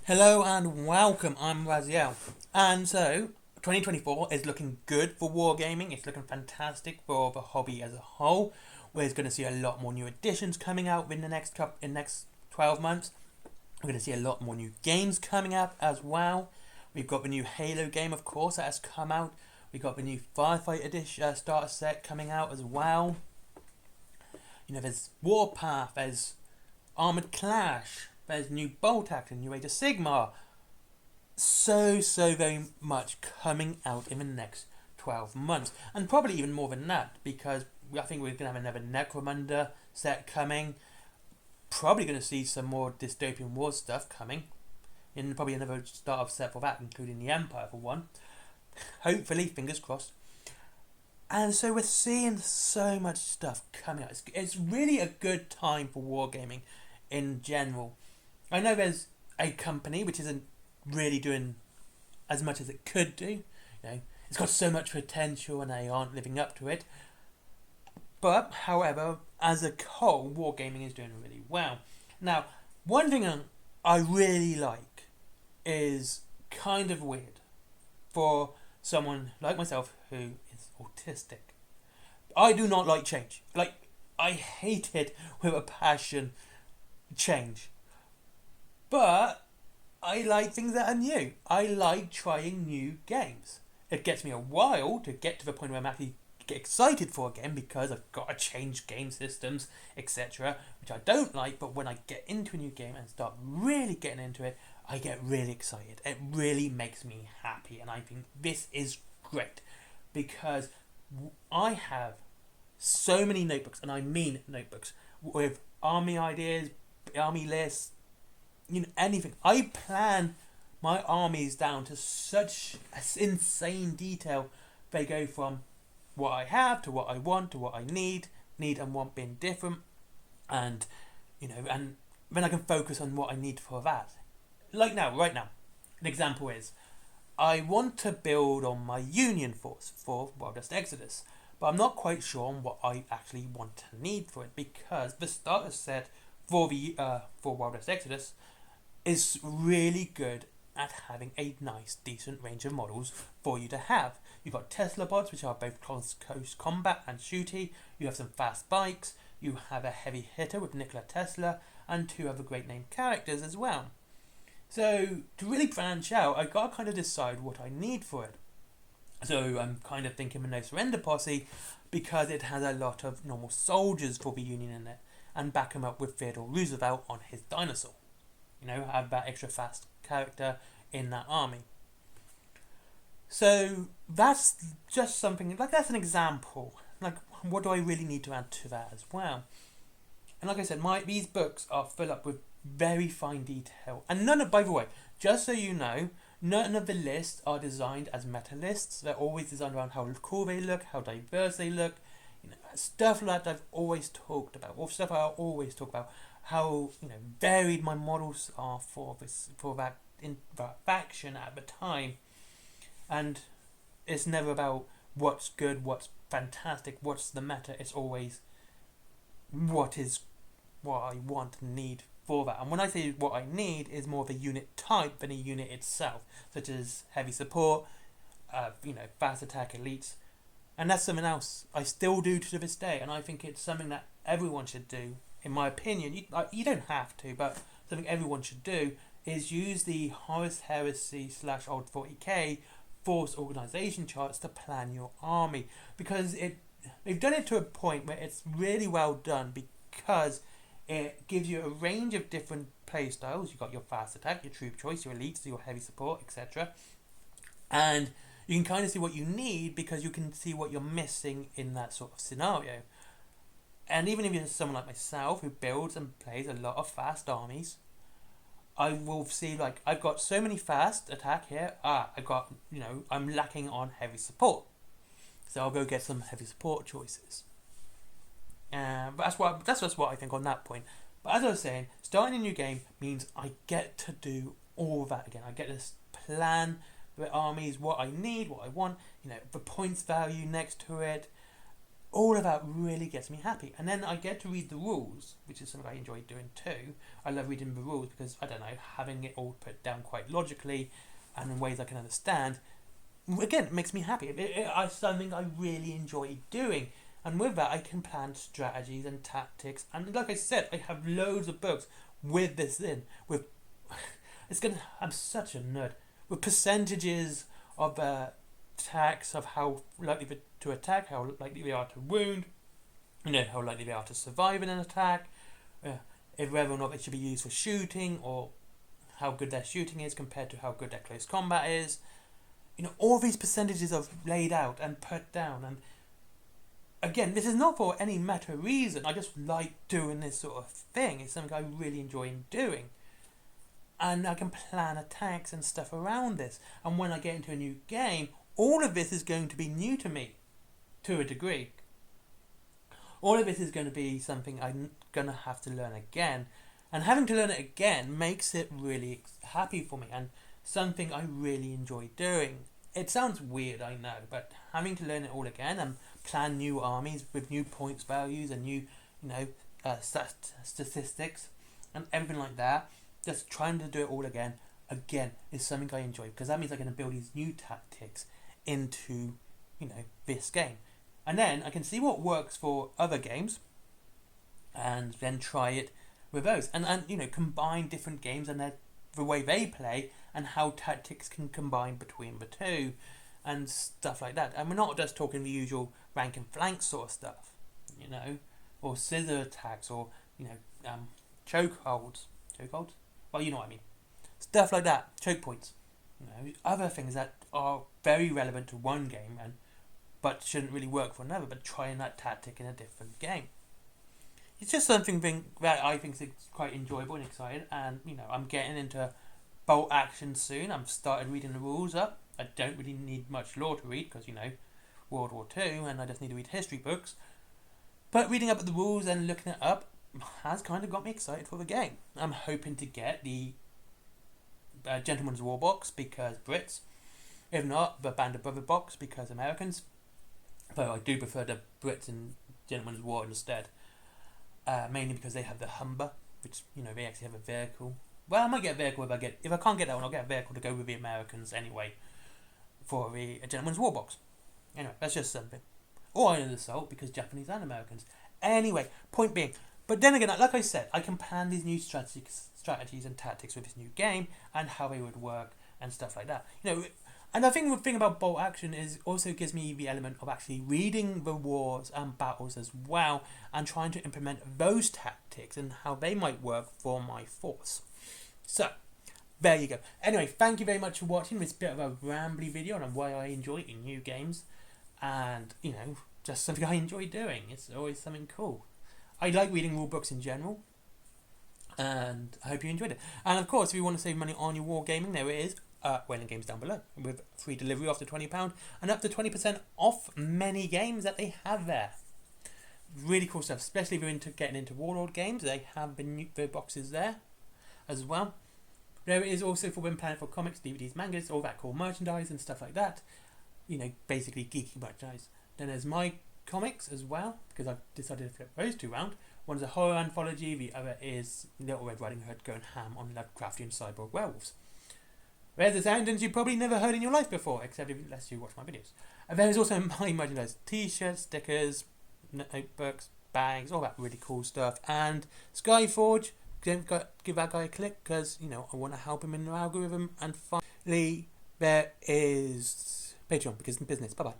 Hello and welcome, I'm Raziel. And so, 2024 is looking good for Wargaming. It's looking fantastic for the hobby as a whole. We're going to see a lot more new additions coming out in the next 12 months. We're going to see a lot more new games coming out as well. We've got the new Halo game, of course, that has come out. We've got the new Firefight edition starter set coming out as well. There's Warpath, there's Armored Clash, there's new Bolt Action, new Age of Sigmar. So very much coming out in the next 12 months. And probably even more than that, because I think we're going to have another Necromunda set coming. Probably going to see some more Dystopian War stuff coming. And probably another starter set for that, including the Empire for one. Hopefully, fingers crossed. And so we're seeing so much stuff coming out. It's really a good time for Wargaming in general. I know there's a company which isn't really doing as much as it could do. It's got so much potential and they aren't living up to it. But, however, as a whole, Wargaming is doing really well. Now, one thing I really like is kind of weird for someone like myself who is autistic. I do not like change. I hate it with a passion, change. But I like things that are new. I like trying new games. It gets me a while to get to the point where I'm actually get excited for a game because I've got to change game systems, etc., which I don't like. But when I get into a new game and start really getting into it, I get really excited. It really makes me happy, and I think this is great because I have so many notebooks, and I mean notebooks, with army ideas, army lists, anything. I plan my armies down to such insane detail. They go from what I have to what I want to what I need and want being different, and and then I can focus on what I need for that. Right now, an example is I want to build on my Union force for Wildest Exodus, but I'm not quite sure on what I actually want to need for it because the starter set for Wildest Exodus is really good at having a nice, decent range of models for you to have. You've got Tesla bots, which are both close combat and shooty. You have some fast bikes. You have a heavy hitter with Nikola Tesla and two other great name characters as well. So to really branch out, I got to kind of decide what I need for it. So I'm kind of thinking the No Surrender Posse because it has a lot of normal soldiers for the Union in it, and back him up with Theodore Roosevelt on his dinosaur. Have that extra fast character in that army. So that's just something, that's an example. What do I really need to add to that as well? And like I said, these books are filled up with very fine detail. And by the way, just so you know, none of the lists are designed as meta lists. They're always designed around how cool they look, how diverse they look, stuff like that I've always talked about, or stuff I always talk about. How varied my models are for that faction at the time, and it's never about what's good, what's fantastic, what's the meta. It's always what I want and need for that. And when I say what I need, is more of a unit type than a unit itself, such as heavy support, fast attack elites, and that's something else I still do to this day, and I think it's something that everyone should do. In my opinion, you don't have to, but something everyone should do is use the Horus Heresy / Old 40k force organization charts to plan your army, because they've done it to a point where it's really well done because it gives you a range of different play styles. You've got your fast attack, your troop choice, your elites, your heavy support, etc. And you can kind of see what you need because you can see what you're missing in that sort of scenario. And even if you're someone like myself who builds and plays a lot of fast armies, I will see I've got so many fast attack here. I'm lacking on heavy support, so I'll go get some heavy support choices. But that's just what I think on that point. But as I was saying, starting a new game means I get to do all that again. I get to plan the armies, what I need, what I want. The points value next to it. all of that really gets me happy. And then I get to read the rules, which is something I enjoy doing too. I love reading the rules because, I don't know, having it all put down quite logically and in ways I can understand, again, it makes me happy. It's something I really enjoy doing. And with that, I can plan strategies and tactics. And like I said, I have loads of books with this in. I'm such a nerd. With percentages of attacks, of how likely to attack, how likely they are to wound, how likely they are to survive in an attack, if whether or not they should be used for shooting, or how good their shooting is compared to how good their close combat is. All these percentages are laid out and put down. And again, this is not for any meta reason. I just like doing this sort of thing. It's something I really enjoy doing. And I can plan attacks and stuff around this. And when I get into a new game, all of this is going to be new to me, to a degree. All of this is going to be something I'm going to have to learn again. And having to learn it again makes it really happy for me, and something I really enjoy doing. It sounds weird, I know, but having to learn it all again and plan new armies with new points values and new, statistics and everything like that, just trying to do it all again, is something I enjoy, because that means I can build these new tactics into, this game. And then I can see what works for other games and then try it with those. And combine different games and the way they play and how tactics can combine between the two and stuff like that. And we're not just talking the usual rank and flank sort of stuff, or scissor attacks, or, chokeholds. Chokeholds? Well, you know what I mean. Stuff like that. Choke points. Other things that are very relevant to one game but shouldn't really work for another, but trying that tactic in a different game. It's just something that I think is quite enjoyable and exciting, and I'm getting into bolt action soon. I've started reading the rules up. I don't really need much lore to read because World War II, and I just need to read history books. But reading up the rules and looking it up has kind of got me excited for the game. I'm hoping to get the Gentleman's War box because Brits. If not, the Band of Brothers box because Americans. Though I do prefer the Brits and Gentleman's War instead. Mainly because they have the Humber, which, they actually have a vehicle. Well, I might get a vehicle if I can't get that one, I'll get a vehicle to go with the Americans anyway for a Gentleman's War box. Anyway, that's just something. Or Iron Assault, because Japanese and Americans. Anyway, point being, but then again, like I said, I can plan these new strategies and tactics with this new game and how they would work and stuff like that. And I think the thing about bolt action is also gives me the element of actually reading the wars and battles as well and trying to implement those tactics and how they might work for my force. So, there you go. Anyway, thank you very much for watching this bit of a rambly video on why I enjoy new games. And, just something I enjoy doing. It's always something cool. I like reading rule books in general. And I hope you enjoyed it. And of course, if you want to save money on your Wargaming, there it is. Whaling Games down below with free delivery after £20 and up to 20% off many games that they have there. Really cool stuff, especially if you're getting into Warlord games. They have the boxes there as well. There is also for when planning for comics, DVDs, mangas, all that cool merchandise and stuff like that. Basically geeky merchandise. Then there's my comics as well, because I've decided to flip those two round. One's a horror anthology, the other is Little Red Riding Hood going ham on Lovecraftian cyborg werewolves. There's the sounds you've probably never heard in your life before, except unless you watch my videos. And there is also my merchandise, t-shirts, stickers, notebooks, bags, all that really cool stuff. And Skyforge, give that guy a click because, I want to help him in the algorithm. And finally, there is Patreon because it's business. Bye-bye.